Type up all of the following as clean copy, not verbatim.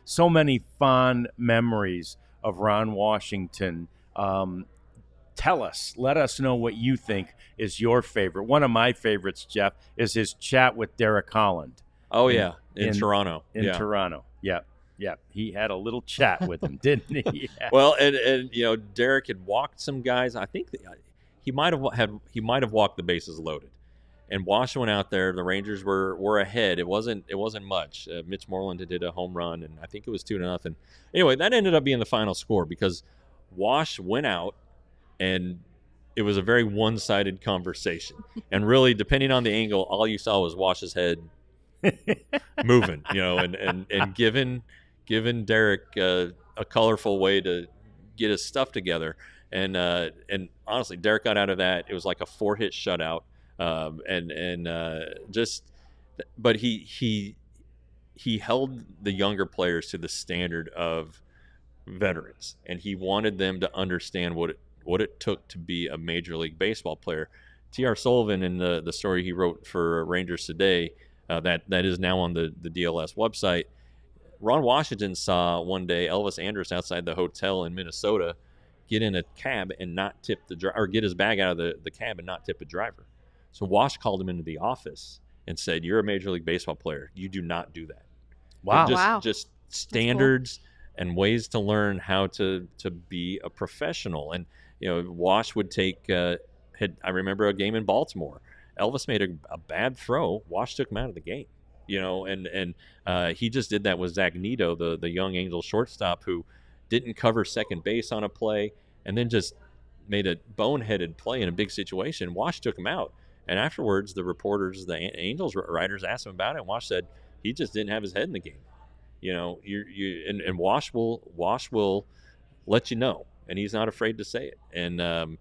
so many fond memories of Ron Washington. Let us know what you think is your favorite. One of my favorites, Jeff, is his chat with Derek Holland. Oh, in Toronto. In Toronto, yeah. Yeah, he had a little chat with him, didn't he? Yeah. Well, and Derek had walked some guys. I think he might have walked the bases loaded, and Wash went out there. The Rangers were ahead. It wasn't much. Mitch Moreland did a home run, and I think it was 2-0. Anyway, that ended up being the final score because Wash went out, and it was a very one-sided conversation. And really, depending on the angle, all you saw was Wash's head moving, and giving Derek a colorful way to get his stuff together. And honestly, Derek got out of that. It was like a 4-hit shutout. But he held the younger players to the standard of veterans, and he wanted them to understand what it took to be a Major League Baseball player. T.R. Sullivan, in the story he wrote for Rangers Today, that is now on the DLS website, Ron Washington saw one day Elvis Andrus outside the hotel in Minnesota get in a cab and not tip the driver, or get his bag out of the cab and not tip a driver. So Wash called him into the office and said, "You're a Major League Baseball player. You do not do that." Wow. Just standards and ways to learn how to be a professional. And Wash would take. I remember a game in Baltimore. Elvis made a bad throw. Wash took him out of the game. And he just did that with Zach Nito, the young Angels shortstop, who didn't cover second base on a play and then just made a boneheaded play in a big situation. Wash took him out. And afterwards, the reporters, the Angels writers asked him about it, and Wash said he just didn't have his head in the game. And Wash will let you know, and he's not afraid to say it. And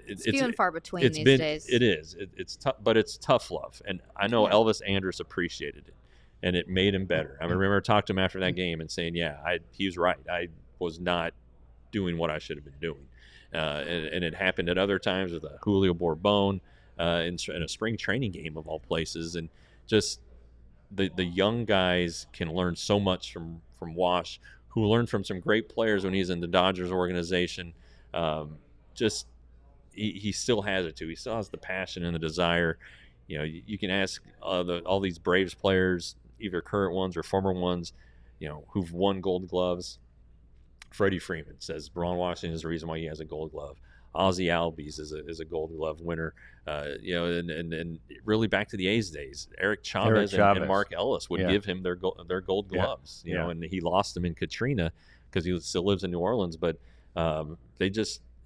it's few and far between these days. It is. It's tough, but it's tough love. And I know Elvis Andrus appreciated it, and it made him better. I remember talking to him after that game and saying, he was right. I was not doing what I should have been doing. And it happened at other times with Julio Borbon in a spring training game of all places. And just the young guys can learn so much from Wash, who learned from some great players when he's in the Dodgers organization. He still has it too. He still has the passion and the desire. You can ask all these Braves players, either current ones or former ones, who've won Gold Gloves. Freddie Freeman says Ron Washington is the reason why he has a Gold Glove. Ozzie Albies is a Gold Glove winner. And really back to the A's days, Eric Chavez. And Mark Ellis would give him their Gold Gloves. And he lost them in Katrina because he still lives in New Orleans. But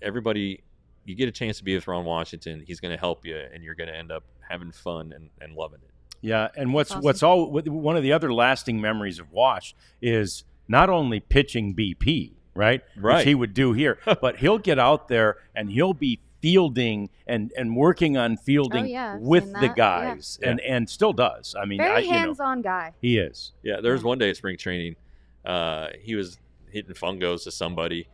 everybody. You get a chance to be with Ron Washington, he's going to help you, and you're going to end up having fun and loving it. Yeah, and one of the other lasting memories of Wash is not only pitching BP, right? Which he would do here, but he'll get out there and he'll be fielding and working on fielding with the guys, and still does. I mean, very hands-on guy. He is. Yeah, there was one day at spring training, he was hitting fungos to somebody.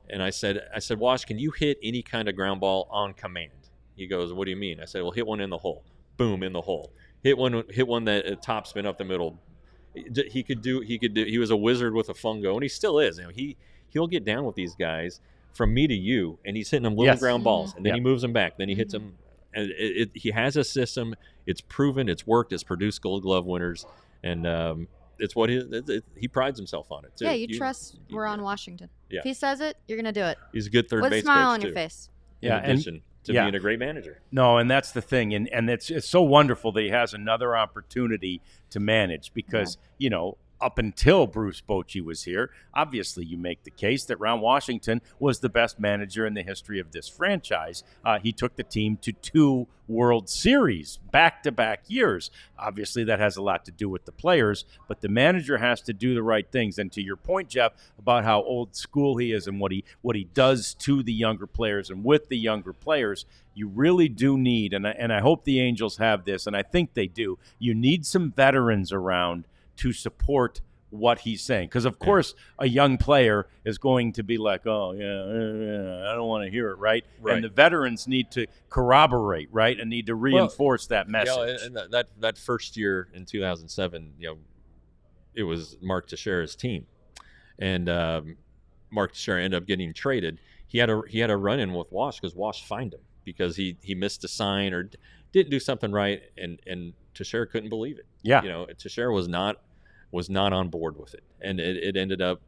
And I said, Wash, can you hit any kind of ground ball on command? He goes, what do you mean? I said, well, hit one in the hole. Boom, in the hole. Hit one that top spin up the middle. He was a wizard with a fungo, and he still is. He'll get down with these guys from me to you, and he's hitting them little ground balls, and then he moves them back. Then he hits them. And he has a system. It's proven. It's worked. It's produced Gold Glove winners, and it's what he prides himself on it too. Yeah, you trust Ron Washington. Yeah. If he says it, you're going to do it. He's a good third base coach, with a smile on your face. In addition to being a great manager. No, and that's the thing, and it's so wonderful that he has another opportunity to manage because up until Bruce Bochy was here, obviously you make the case that Ron Washington was the best manager in the history of this franchise. He took the team to 2 World Series back-to-back years. Obviously, that has a lot to do with the players, but the manager has to do the right things. And to your point, Jeff, about how old school he is and what he does to the younger players and with the younger players, you really do need, and I hope the Angels have this, and I think they do, you need some veterans around to support what he's saying. Because, of course, a young player is going to be like, I don't want to hear it, right? And the veterans need to corroborate, right, and need to reinforce that message. And that first year in 2007, it was Mark Teixeira's team, and Mark Teixeira ended up getting traded. He had a run in with Wash because Wash fined him because he missed a sign or didn't do something right, and Teixeira couldn't believe it. Yeah. Teixeira was not on board with it, and it ended up,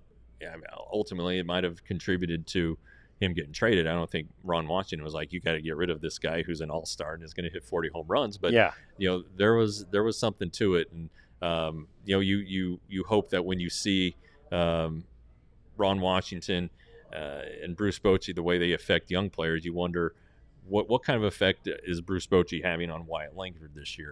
ultimately it might have contributed to him getting traded. I don't think Ron Washington was like, you got to get rid of this guy who's an all-star and is going to hit 40 home runs. But there was something to it, and you hope that when you see Ron Washington and Bruce Bochy, the way they affect young players, you wonder what kind of effect is Bruce Bochy having on Wyatt Langford this year.